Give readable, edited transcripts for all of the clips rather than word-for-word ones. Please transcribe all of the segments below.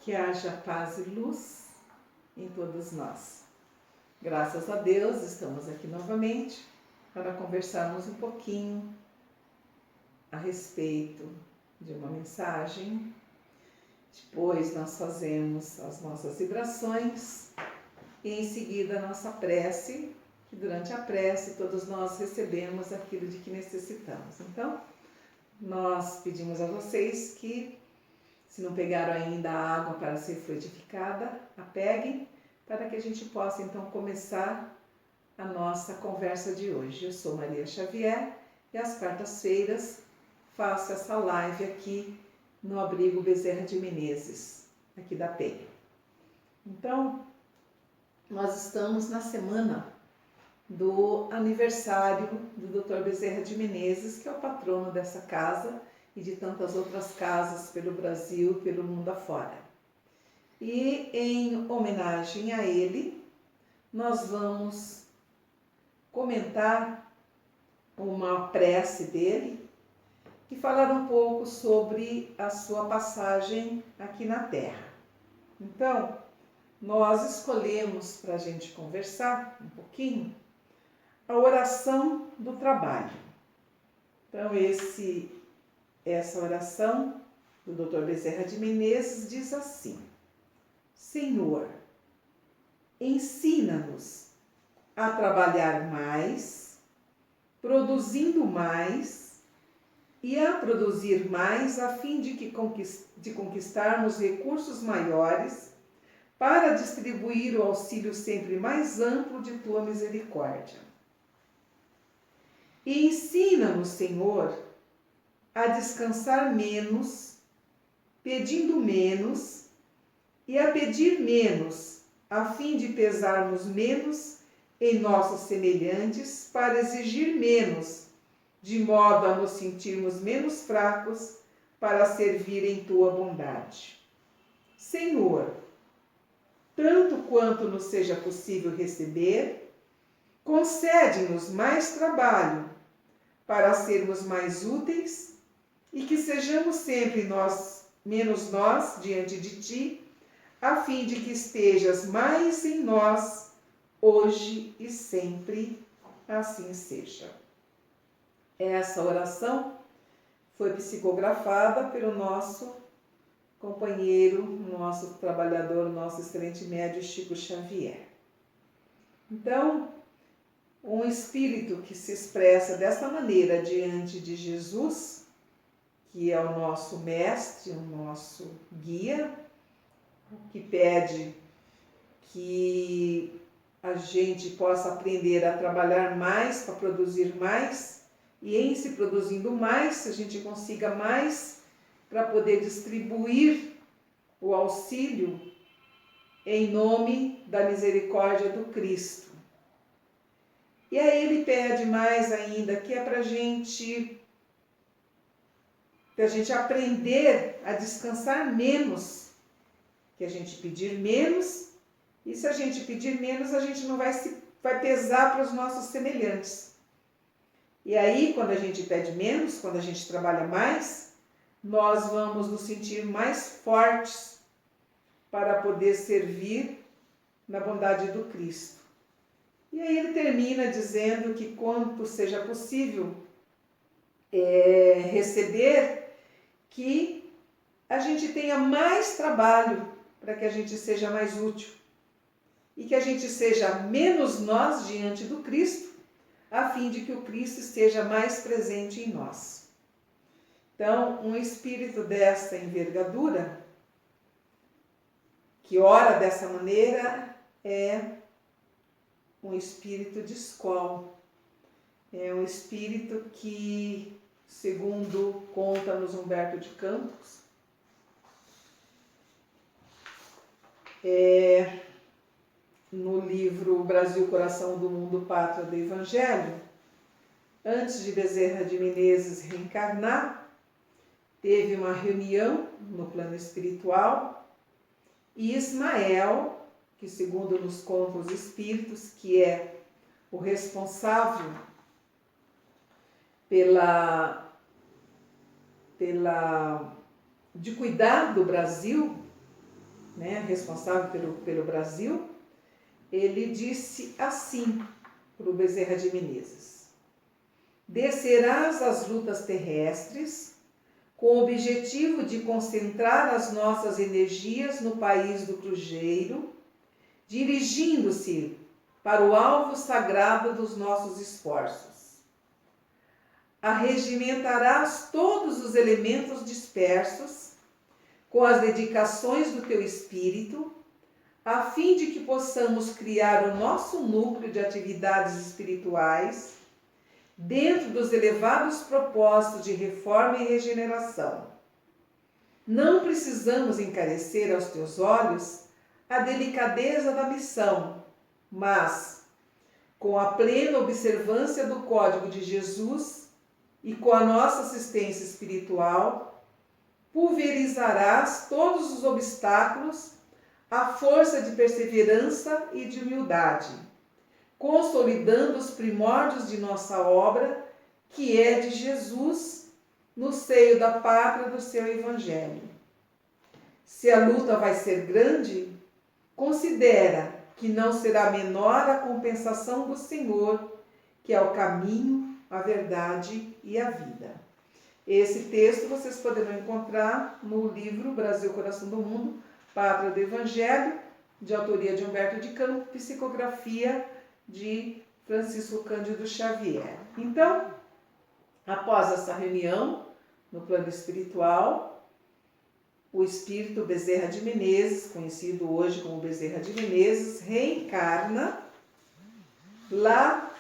Que haja paz e luz em todos nós. Graças a Deus, estamos aqui novamente para conversarmos um pouquinho a respeito de uma mensagem. Depois nós fazemos as nossas vibrações e em seguida a nossa prece, que durante a prece todos nós recebemos aquilo de que necessitamos. Então, nós pedimos a vocês que, se não pegaram ainda a água para ser fluidificada, a peguem, para que a gente possa então começar a nossa conversa de hoje. Eu sou Maria Xavier e às quartas-feiras faço essa live aqui no Abrigo Bezerra de Menezes, aqui da Penha. Então, nós estamos na semana do aniversário do Dr. Bezerra de Menezes, que é o patrono dessa casa e de tantas outras casas pelo Brasil, pelo mundo afora. E em homenagem a ele, nós vamos comentar uma prece dele e falar um pouco sobre a sua passagem aqui na Terra. Então, nós escolhemos para a gente conversar um pouquinho a oração do trabalho. Então, essa oração do Dr. Bezerra de Menezes diz assim: Senhor, ensina-nos a trabalhar mais, produzindo mais e a produzir mais a fim de conquistarmos recursos maiores para distribuir o auxílio sempre mais amplo de tua misericórdia. E ensina-nos, Senhor, a descansar menos, pedindo menos e a pedir menos, a fim de pesarmos menos em nossos semelhantes para exigir menos, de modo a nos sentirmos menos fracos para servir em tua bondade. Senhor, tanto quanto nos seja possível receber, concede-nos mais trabalho para sermos mais úteis e que sejamos sempre menos nós diante de ti, a fim de que estejas mais em nós, hoje e sempre, assim seja. Essa oração foi psicografada pelo nosso companheiro, nosso trabalhador, nosso excelente médium Chico Xavier. Então, um espírito que se expressa dessa maneira diante de Jesus, que é o nosso mestre, o nosso guia, que pede que a gente possa aprender a trabalhar mais para produzir mais, e em se produzindo mais, a gente consiga mais para poder distribuir o auxílio em nome da misericórdia do Cristo. E aí ele pede mais ainda, que é para a gente aprender a descansar menos, que a gente pedir menos, e se a gente pedir menos, a gente não vai pesar para os nossos semelhantes. E aí, quando a gente pede menos, quando a gente trabalha mais, nós vamos nos sentir mais fortes para poder servir na bondade do Cristo. E aí ele termina dizendo que quanto seja possível receber, que a gente tenha mais trabalho para que a gente seja mais útil e que a gente seja menos nós diante do Cristo, a fim de que o Cristo esteja mais presente em nós. Então, um espírito dessa envergadura, que ora dessa maneira, é um espírito de escola, é um espírito que, segundo conta-nos Humberto de Campos, no livro Brasil, Coração do Mundo, Pátria do Evangelho, antes de Bezerra de Menezes reencarnar, teve uma reunião no plano espiritual e Ismael, que segundo nos contam os espíritos, que é o responsável de cuidar do Brasil, né, responsável pelo Brasil, ele disse assim para o Bezerra de Menezes: descerás as lutas terrestres com o objetivo de concentrar as nossas energias no país do Cruzeiro, dirigindo-se para o alvo sagrado dos nossos esforços. Arregimentarás todos os elementos dispersos com as dedicações do teu espírito, a fim de que possamos criar o nosso núcleo de atividades espirituais dentro dos elevados propósitos de reforma e regeneração. Não precisamos encarecer aos teus olhos a delicadeza da missão, mas, com a plena observância do Código de Jesus e com a nossa assistência espiritual, pulverizarás todos os obstáculos à força de perseverança e de humildade, consolidando os primórdios de nossa obra, que é de Jesus, no seio da pátria do seu Evangelho. Se a luta vai ser grande, considera que não será menor a compensação do Senhor, que é o caminho, a verdade e a vida. Esse texto vocês poderão encontrar no livro Brasil, Coração do Mundo, Pátria do Evangelho, de autoria de Humberto de Campos, psicografia de Francisco Cândido Xavier. Então, após essa reunião no plano espiritual, o espírito Bezerra de Menezes, conhecido hoje como Bezerra de Menezes, reencarna lá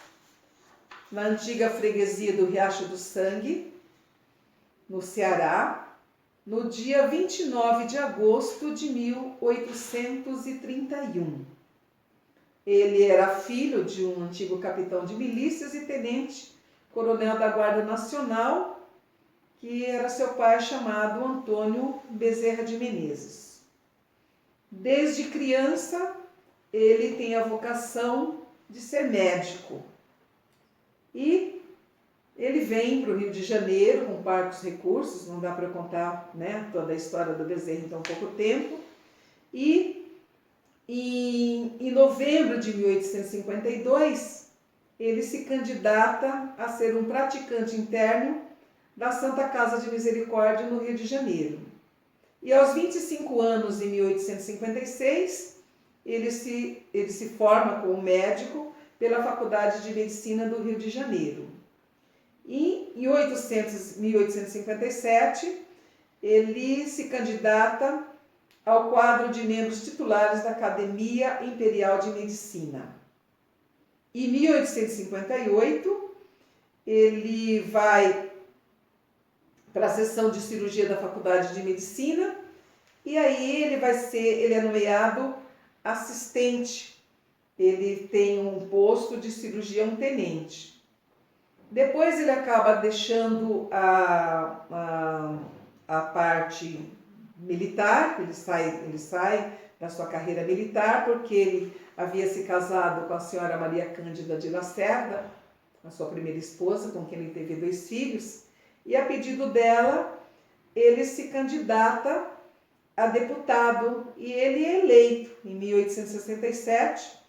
na antiga freguesia do Riacho do Sangue, no Ceará, no dia 29 de agosto de 1831. Ele era filho de um antigo capitão de milícias e tenente coronel da Guarda Nacional, que era seu pai, chamado Antônio Bezerra de Menezes. Desde criança, ele tem a vocação de ser médico. E ele vem para o Rio de Janeiro com parcos recursos, não dá para contar, né, toda a história do Bezerra em tão pouco tempo. E em novembro de 1852, ele se candidata a ser um praticante interno da Santa Casa de Misericórdia no Rio de Janeiro. E aos 25 anos, em 1856, ele se forma como médico pela Faculdade de Medicina do Rio de Janeiro. E em 1857, ele se candidata ao quadro de membros titulares da Academia Imperial de Medicina. Em 1858, ele vai para a seção de cirurgia da Faculdade de Medicina e aí ele é nomeado assistente. Ele tem um posto de cirurgião tenente. Depois ele acaba deixando a parte militar, ele sai da sua carreira militar, porque ele havia se casado com a senhora Maria Cândida de Lacerda, a sua primeira esposa, com quem ele teve 2 filhos, e a pedido dela, ele se candidata a deputado e ele é eleito em 1867.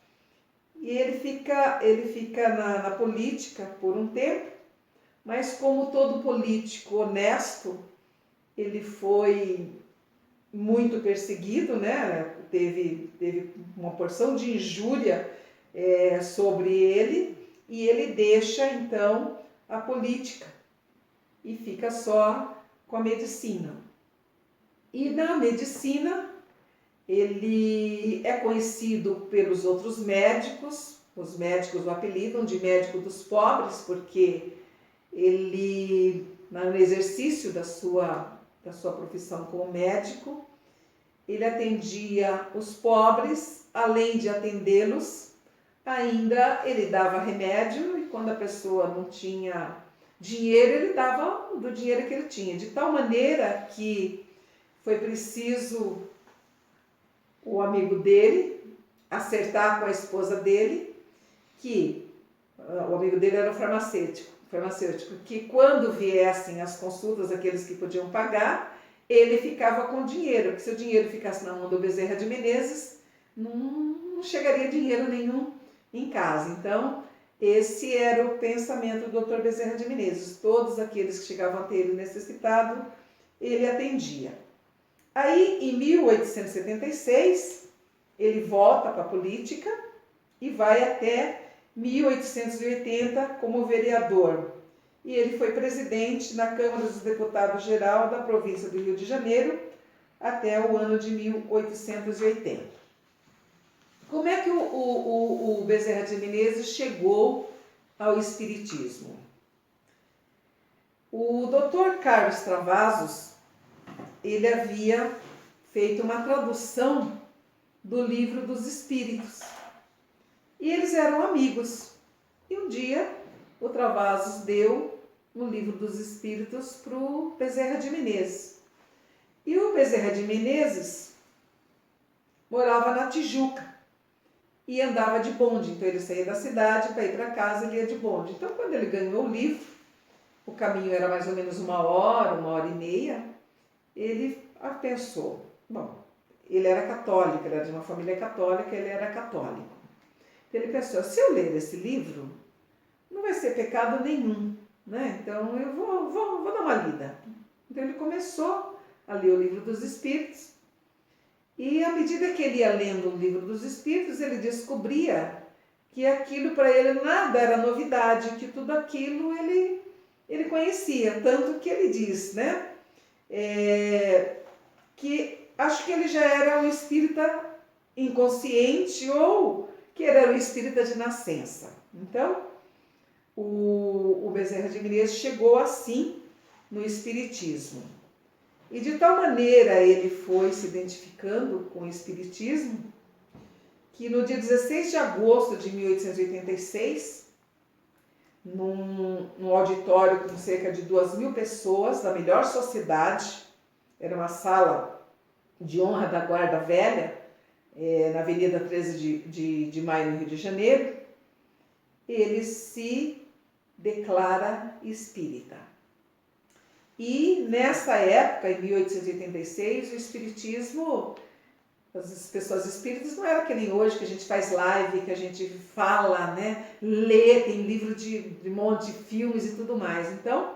E ele fica na política por um tempo, mas como todo político honesto, ele foi muito perseguido, né? Teve uma porção de injúria sobre ele, e ele deixa então a política e fica só com a medicina. E na medicina, ele é conhecido pelos outros médicos, os médicos o apelidam de médico dos pobres, porque ele, no exercício da sua profissão como médico, ele atendia os pobres, além de atendê-los, ainda ele dava remédio, e quando a pessoa não tinha dinheiro, ele dava do dinheiro que ele tinha, de tal maneira que foi preciso o amigo dele acertar com a esposa dele, que o amigo dele era um farmacêutico, que quando viessem as consultas, aqueles que podiam pagar, ele ficava com dinheiro, porque se o dinheiro ficasse na mão do Bezerra de Menezes, não chegaria dinheiro nenhum em casa. Então, esse era o pensamento do Dr. Bezerra de Menezes. Todos aqueles que chegavam a ter ele necessitado, ele atendia. Aí, em 1876, ele volta para a política e vai até 1880 como vereador. E ele foi presidente na Câmara dos Deputados Geral da província do Rio de Janeiro até o ano de 1880. Como é que o Bezerra de Menezes chegou ao espiritismo? O Dr. Carlos Travassos, ele havia feito uma tradução do Livro dos Espíritos. E eles eram amigos. E um dia o Travassos deu o Livro dos Espíritos para o Bezerra de Menezes. E o Bezerra de Menezes morava na Tijuca e andava de bonde. Então ele saía da cidade para ir para casa, ele ia de bonde. Então quando ele ganhou o livro, o caminho era mais ou menos 1 hora, 1 hora e meia, ele pensou, bom, ele era católico, ele era de uma família católica, ele era católico. Então ele pensou, se eu ler esse livro, não vai ser pecado nenhum, né? Então eu vou dar uma lida. Então ele começou a ler o Livro dos Espíritos e à medida que ele ia lendo o Livro dos Espíritos, ele descobria que aquilo para ele nada era novidade, que tudo aquilo ele conhecia, tanto que ele diz, né? Que acho que ele já era um espírita inconsciente ou que era um espírita de nascença. Então, o Bezerra de Menezes chegou assim no espiritismo. E de tal maneira ele foi se identificando com o espiritismo que no dia 16 de agosto de 1886, num auditório com cerca de 2.000 pessoas da melhor sociedade, era uma sala de honra da Guarda Velha, na Avenida 13 de Maio, no Rio de Janeiro, ele se declara espírita. E nessa época, em 1886, o espiritismo, as pessoas espíritas não era que nem hoje, que a gente faz live, que a gente fala, né, lê, tem livro de um monte de filmes e tudo mais. Então,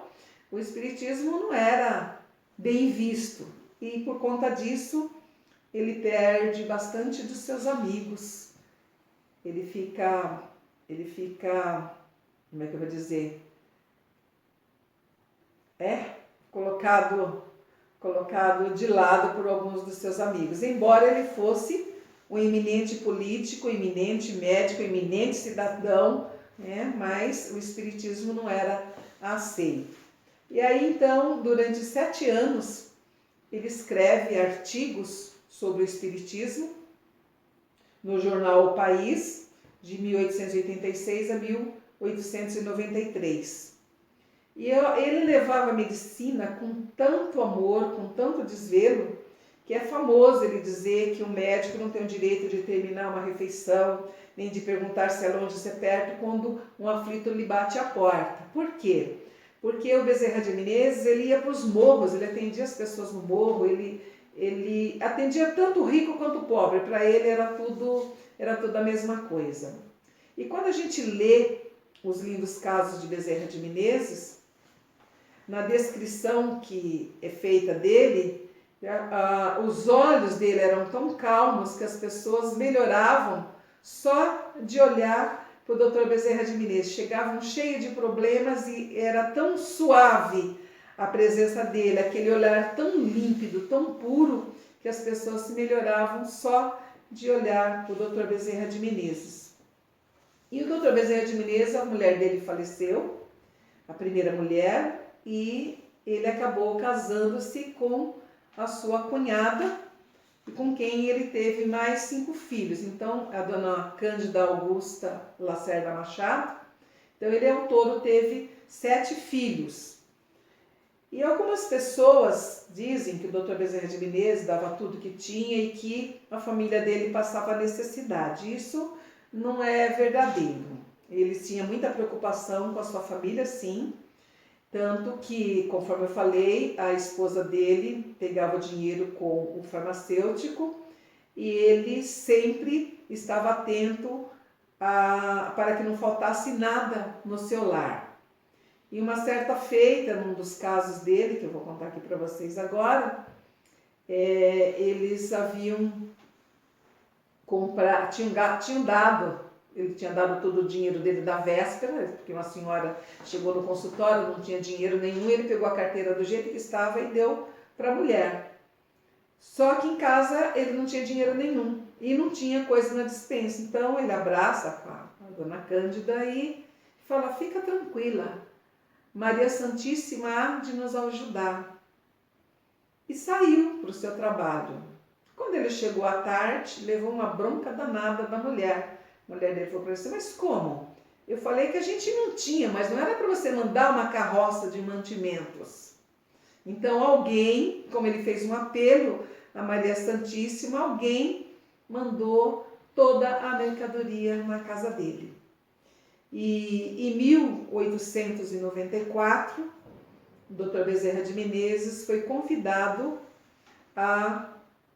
o espiritismo não era bem visto. E por conta disso, ele perde bastante dos seus amigos. Ele fica, como é que eu vou dizer? Colocado de lado por alguns dos seus amigos. Embora ele fosse um eminente político, eminente médico, eminente cidadão, né? Mas o espiritismo não era aceito. E aí, então, durante 7 anos, ele escreve artigos sobre o espiritismo no jornal O País, de 1886 a 1893. E ele levava a medicina com tanto amor, com tanto desvelo, que é famoso ele dizer que o médico não tem o direito de terminar uma refeição, nem de perguntar se é longe ou se é perto, quando um aflito lhe bate à porta. Por quê? Porque o Bezerra de Menezes, ele ia para os morros, ele atendia as pessoas no morro, ele atendia tanto o rico quanto o pobre, para ele era tudo a mesma coisa. E quando a gente lê os lindos casos de Bezerra de Menezes, na descrição que é feita dele, os olhos dele eram tão calmos que as pessoas melhoravam só de olhar para o Dr. Bezerra de Menezes. Chegavam cheios de problemas e era tão suave a presença dele, aquele olhar tão límpido, tão puro, que as pessoas se melhoravam só de olhar para o Dr. Bezerra de Menezes. E o Dr. Bezerra de Menezes, a mulher dele faleceu, a primeira mulher, e ele acabou casando-se com a sua cunhada, e com quem ele teve mais 5 filhos. Então, a dona Cândida Augusta Lacerda Machado. Então, ele ao todo teve 7 filhos. E algumas pessoas dizem que o Dr. Bezerra de Menezes dava tudo que tinha e que a família dele passava necessidade. Isso não é verdadeiro. Ele tinha muita preocupação com a sua família, sim. Tanto que, conforme eu falei, a esposa dele pegava o dinheiro com o farmacêutico e ele sempre estava atento para que não faltasse nada no seu lar. E uma certa feita, num dos casos dele, que eu vou contar aqui para vocês agora, eles haviam comprado, tinham dado, ele tinha dado todo o dinheiro dele da véspera, porque uma senhora chegou no consultório, não tinha dinheiro nenhum, ele pegou a carteira do jeito que estava e deu para a mulher. Só que em casa ele não tinha dinheiro nenhum e não tinha coisa na despensa. Então ele abraça a dona Cândida e fala: fica tranquila, Maria Santíssima há de nos ajudar. E saiu para o seu trabalho. Quando ele chegou à tarde, levou uma bronca danada da mulher. A mulher dele falou para ele: mas como? Eu falei que a gente não tinha, mas não era para você mandar uma carroça de mantimentos. Então alguém, como ele fez um apelo a Maria Santíssima, alguém mandou toda a mercadoria na casa dele. E em 1894, o Dr. Bezerra de Menezes foi convidado a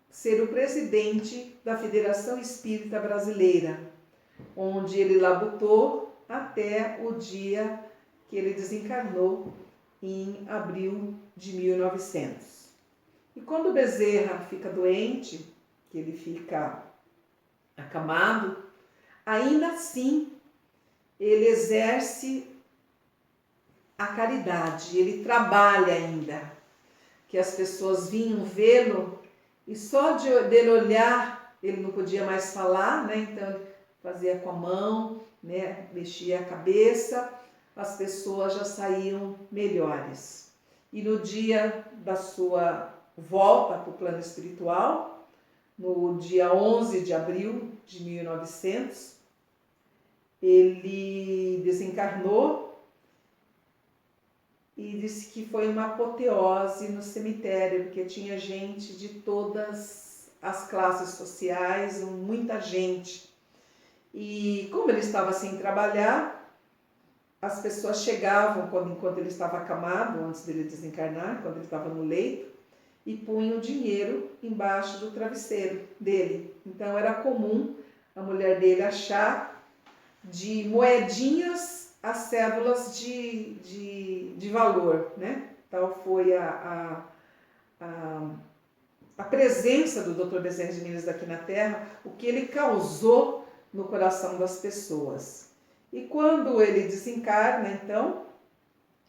ser o presidente da Federação Espírita Brasileira, onde ele labutou até o dia que ele desencarnou, em abril de 1900. E quando o Bezerra fica doente, que ele fica acamado, ainda assim ele exerce a caridade, ele trabalha ainda, que as pessoas vinham vê-lo e só dele olhar, ele não podia mais falar, né? Então ele fazia com a mão, né? Mexia a cabeça, as pessoas já saíam melhores. E no dia da sua volta para o plano espiritual, no dia 11 de abril de 1900, ele desencarnou e disse que foi uma apoteose no cemitério, porque tinha gente de todas as classes sociais, muita gente. E como ele estava sem trabalhar, as pessoas chegavam enquanto ele estava acamado, antes dele desencarnar, quando ele estava no leito, e punham dinheiro embaixo do travesseiro dele. Então era comum a mulher dele achar de moedinhas as cédulas de valor, né? Tal foi a presença do Dr. Bezerra de Menezes aqui na Terra, o que ele causou no coração das pessoas. E quando ele desencarna, então,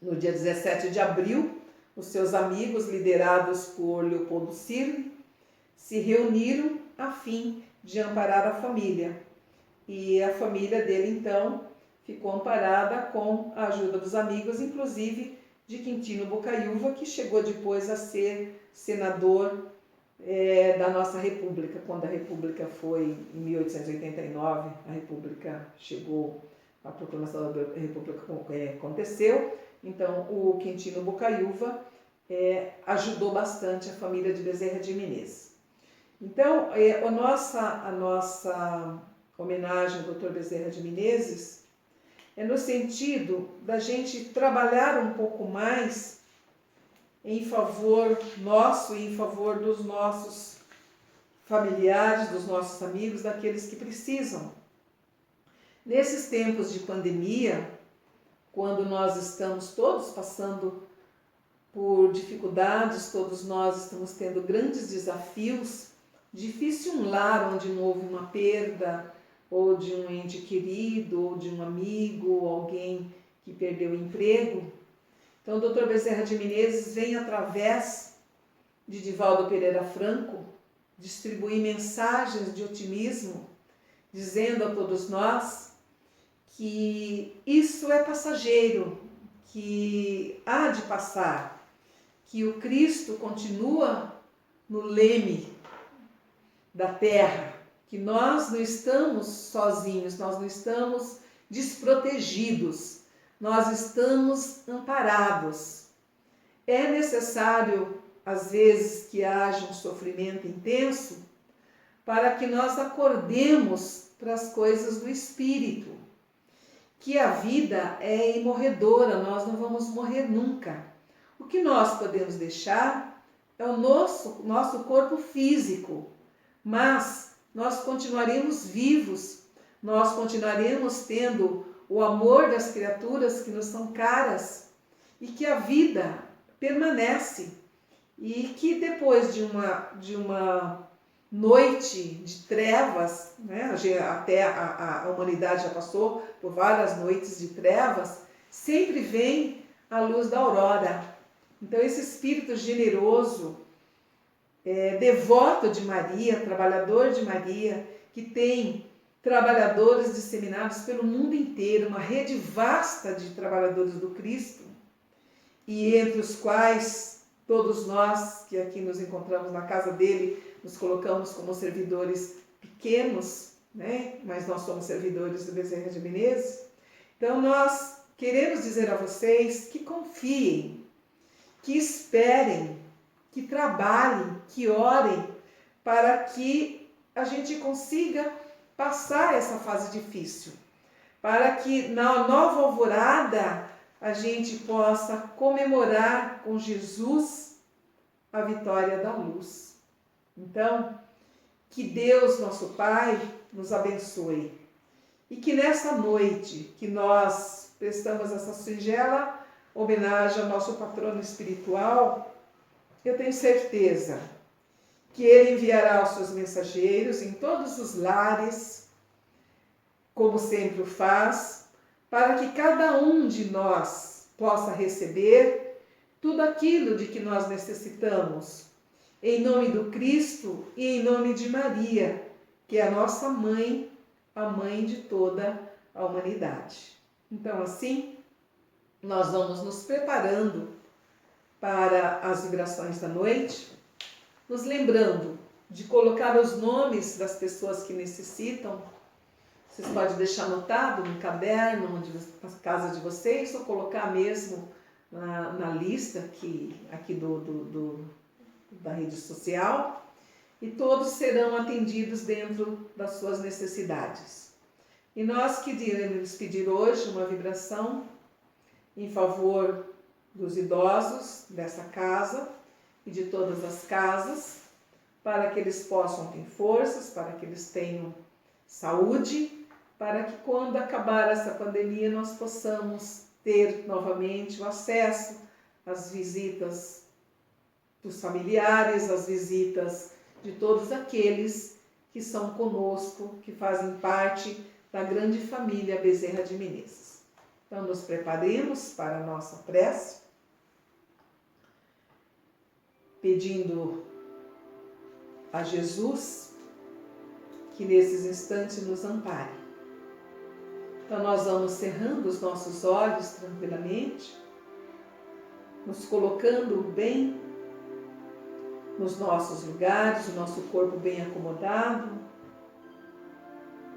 no dia 17 de abril, os seus amigos, liderados por Leopoldo Cirne, se reuniram a fim de amparar a família. E a família dele, então, ficou amparada com a ajuda dos amigos, inclusive de Quintino Bocaiúva, que chegou depois a ser senador da nossa República. Quando a República foi em 1889, a República chegou, a proclamação da República aconteceu, então o Quintino Bocaiúva ajudou bastante a família de Bezerra de Menezes. Então, a nossa homenagem ao Dr. Bezerra de Menezes é no sentido da gente trabalhar um pouco mais em favor nosso e em favor dos nossos familiares, dos nossos amigos, daqueles que precisam. Nesses tempos de pandemia, quando nós estamos todos passando por dificuldades, todos nós estamos tendo grandes desafios, difícil um lar onde não houve uma perda, ou de um ente querido, ou de um amigo, ou alguém que perdeu o emprego. Então o Dr. Bezerra de Menezes vem através de Divaldo Pereira Franco distribuir mensagens de otimismo, dizendo a todos nós que isso é passageiro, que há de passar, que o Cristo continua no leme da terra, que nós não estamos sozinhos, nós não estamos desprotegidos, nós estamos amparados. É necessário, às vezes, que haja um sofrimento intenso para que nós acordemos para as coisas do Espírito, que a vida é imorredora, nós não vamos morrer nunca. O que nós podemos deixar é o nosso corpo físico, mas nós continuaremos vivos, nós continuaremos tendo o amor das criaturas que nos são caras e que a vida permanece e que depois de uma noite de trevas, né? Até a humanidade já passou por várias noites de trevas, sempre vem a luz da aurora. Então esse espírito generoso, devoto de Maria, trabalhador de Maria, que tem trabalhadores disseminados pelo mundo inteiro, uma rede vasta de trabalhadores do Cristo, e entre os quais todos nós que aqui nos encontramos na casa dele, nos colocamos como servidores pequenos, né? Mas nós somos servidores do Bezerra de Menezes. Então nós queremos dizer a vocês que confiem, que esperem, que trabalhem, que orem, para que a gente consiga passar essa fase difícil, para que na nova alvorada a gente possa comemorar com Jesus a vitória da luz. Então, que Deus, nosso Pai, nos abençoe e que nessa noite que nós prestamos essa singela homenagem ao nosso patrono espiritual, eu tenho certeza que ele enviará os seus mensageiros em todos os lares, como sempre o faz, para que cada um de nós possa receber tudo aquilo de que nós necessitamos, em nome do Cristo e em nome de Maria, que é a nossa mãe, a mãe de toda a humanidade. Então, assim, nós vamos nos preparando para as vibrações da noite, nos lembrando de colocar os nomes das pessoas que necessitam. Vocês podem deixar anotado no caderno, na casa de vocês, ou colocar mesmo na lista aqui da rede social, e todos serão atendidos dentro das suas necessidades. E nós queremos pedir hoje uma vibração em favor dos idosos dessa casa e de todas as casas, para que eles possam ter forças, para que eles tenham saúde, para que quando acabar essa pandemia nós possamos ter novamente o acesso às visitas dos familiares, às visitas de todos aqueles que são conosco, que fazem parte da grande família Bezerra de Menezes. Então nos preparemos para a nossa prece, pedindo a Jesus que nesses instantes nos ampare. Então nós vamos cerrando os nossos olhos tranquilamente, nos colocando bem nos nossos lugares, o nosso corpo bem acomodado,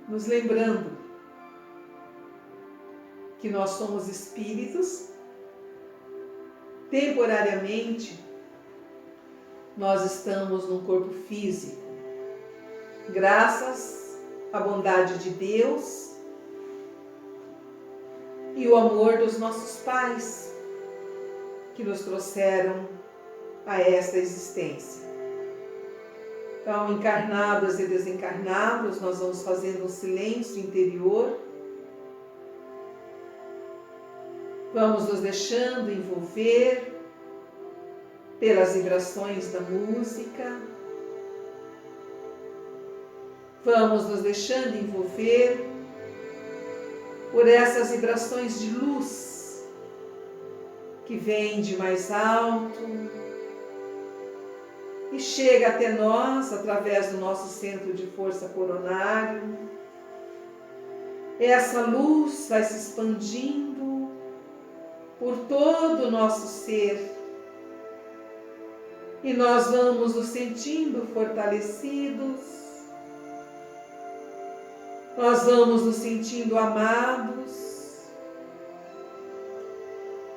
nos lembrando que nós somos espíritos, temporariamente nós estamos num corpo físico, graças à bondade de Deus e o amor dos nossos pais, que nos trouxeram a esta existência. Então, encarnados e desencarnados, nós vamos fazendo um silêncio interior, vamos nos deixando envolver pelas vibrações da música, vamos nos deixando envolver por essas vibrações de luz que vem de mais alto e chega até nós através do nosso centro de força coronário. Essa luz vai se expandindo por todo o nosso ser e nós vamos nos sentindo fortalecidos, nós vamos nos sentindo amados,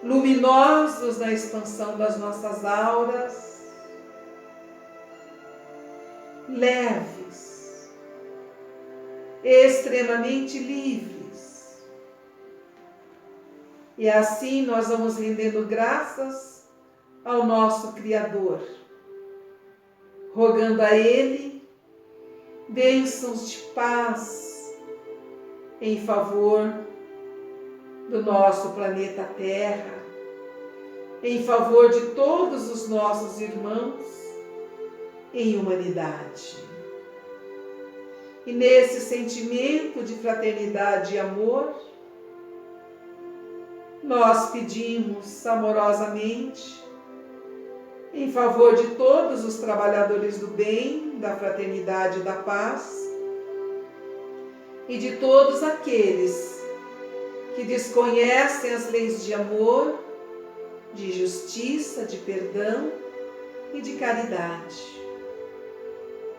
luminosos na expansão das nossas auras, leves, extremamente livres, E assim nós vamos rendendo graças ao nosso Criador, rogando a Ele bênçãos de paz em favor do nosso planeta Terra, em favor de todos os nossos irmãos em humanidade. E nesse sentimento de fraternidade e amor, nós pedimos amorosamente em favor de todos os trabalhadores do bem, da fraternidade e da paz, e de todos aqueles que desconhecem as leis de amor, de justiça, de perdão e de caridade,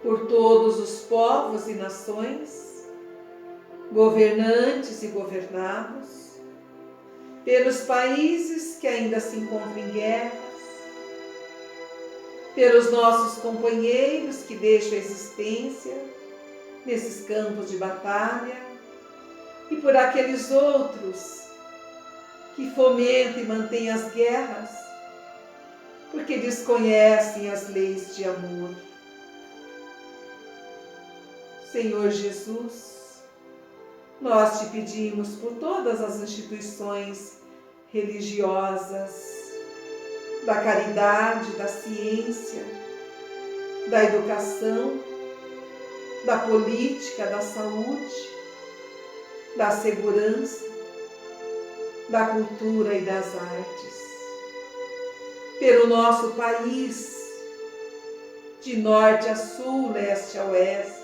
por todos os povos e nações, governantes e governados, pelos países que ainda se encontram em guerras, pelos nossos companheiros que deixam a existência nesses campos de batalha e por aqueles outros que fomentam e mantêm as guerras porque desconhecem as leis de amor. Senhor Jesus, nós te pedimos por todas as instituições religiosas, da caridade, da ciência, da educação, da política, da saúde, da segurança, da cultura e das artes, pelo nosso país, de norte a sul, leste a oeste,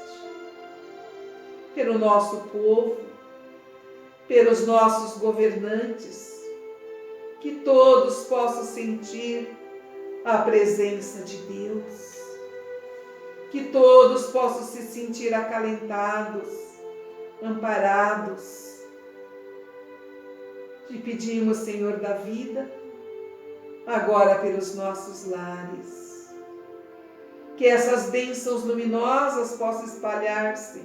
pelo nosso povo, pelos nossos governantes, que todos possam sentir a presença de Deus, que todos possam se sentir acalentados, amparados. Te pedimos, Senhor da vida, agora pelos nossos lares, que essas bênçãos luminosas possam espalhar-se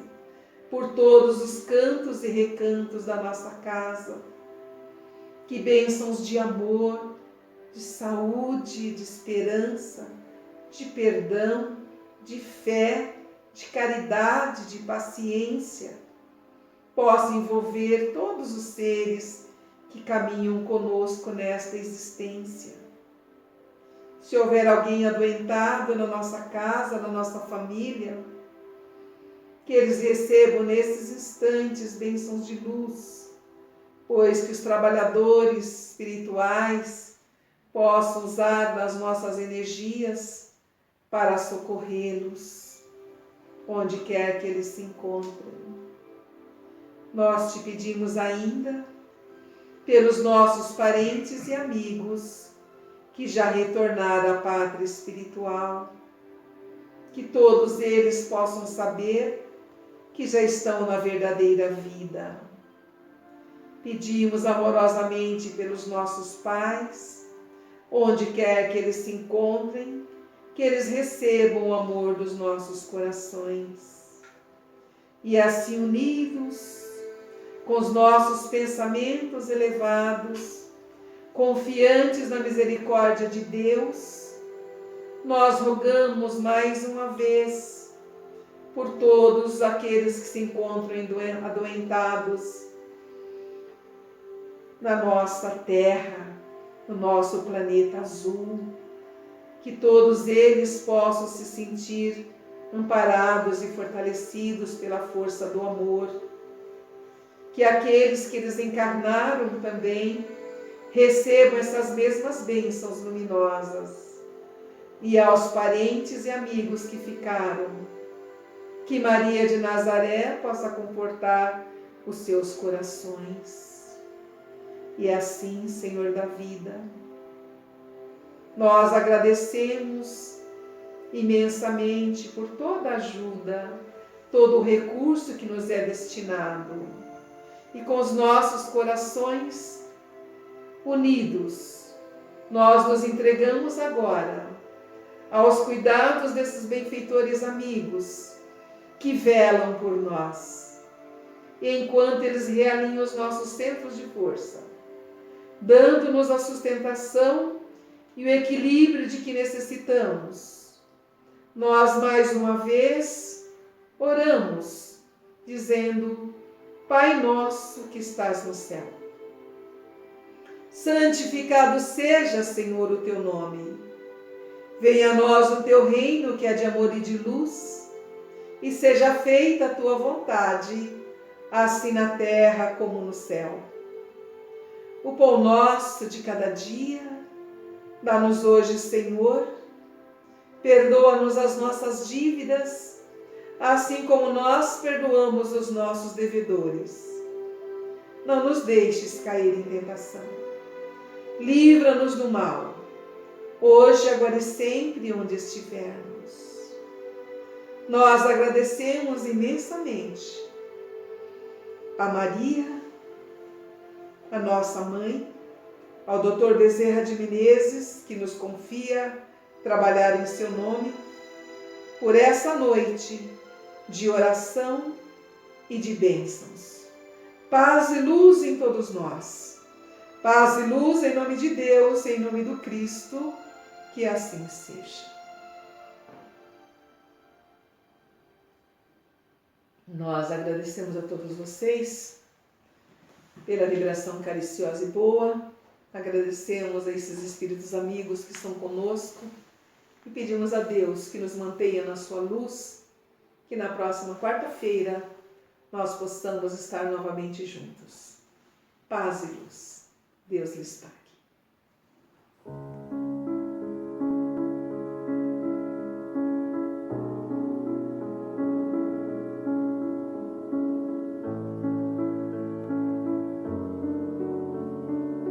por todos os cantos e recantos da nossa casa. Que bênçãos de amor, de saúde, de esperança, de perdão, de fé, de caridade, de paciência, possam envolver todos os seres que caminham conosco nesta existência. Se houver alguém adoentado na nossa casa, na nossa família, que eles recebam nesses instantes bênçãos de luz, pois que os trabalhadores espirituais possam usar das nossas energias para socorrê-los, onde quer que eles se encontrem. Nós te pedimos ainda pelos nossos parentes e amigos que já retornaram à pátria espiritual, que todos eles possam saber que já estão na verdadeira vida. Pedimos amorosamente pelos nossos pais, onde quer que eles se encontrem, que eles recebam o amor dos nossos corações. E assim unidos, com os nossos pensamentos elevados, confiantes na misericórdia de Deus, nós rogamos mais uma vez por todos aqueles que se encontram adoentados na nossa terra, no nosso planeta azul, que todos eles possam se sentir amparados e fortalecidos pela força do amor, que aqueles que eles encarnaram também recebam essas mesmas bênçãos luminosas, e aos parentes e amigos que ficaram, que Maria de Nazaré possa confortar os seus corações. E assim, Senhor da vida, nós agradecemos imensamente por toda a ajuda, todo o recurso que nos é destinado. E com os nossos corações unidos, nós nos entregamos agora aos cuidados desses benfeitores amigos que velam por nós. E enquanto eles realinham os nossos centros de força, dando-nos a sustentação e o equilíbrio de que necessitamos. Nós, mais uma vez, oramos, dizendo: Pai nosso que estás no céu, santificado seja, Senhor, o teu nome. Venha a nós o teu reino, que é de amor e de luz, e seja feita a tua vontade, assim na terra como no céu. O pão nosso de cada dia, dá-nos hoje, Senhor. Perdoa-nos as nossas dívidas, assim como nós perdoamos os nossos devedores. Não nos deixes cair em tentação. Livra-nos do mal, hoje, agora e sempre, onde estivermos. Nós agradecemos imensamente a Maria, a nossa mãe, ao Dr. Bezerra de Menezes, que nos confia trabalhar em seu nome, por essa noite de oração e de bênçãos. Paz e luz em todos nós. Paz e luz em nome de Deus, em nome do Cristo, que assim seja. Nós agradecemos a todos vocês pela vibração cariciosa e boa. Agradecemos a esses espíritos amigos que estão conosco e pedimos a Deus que nos mantenha na sua luz, que na próxima quarta-feira nós possamos estar novamente juntos. Paz e luz. Deus lhes pague.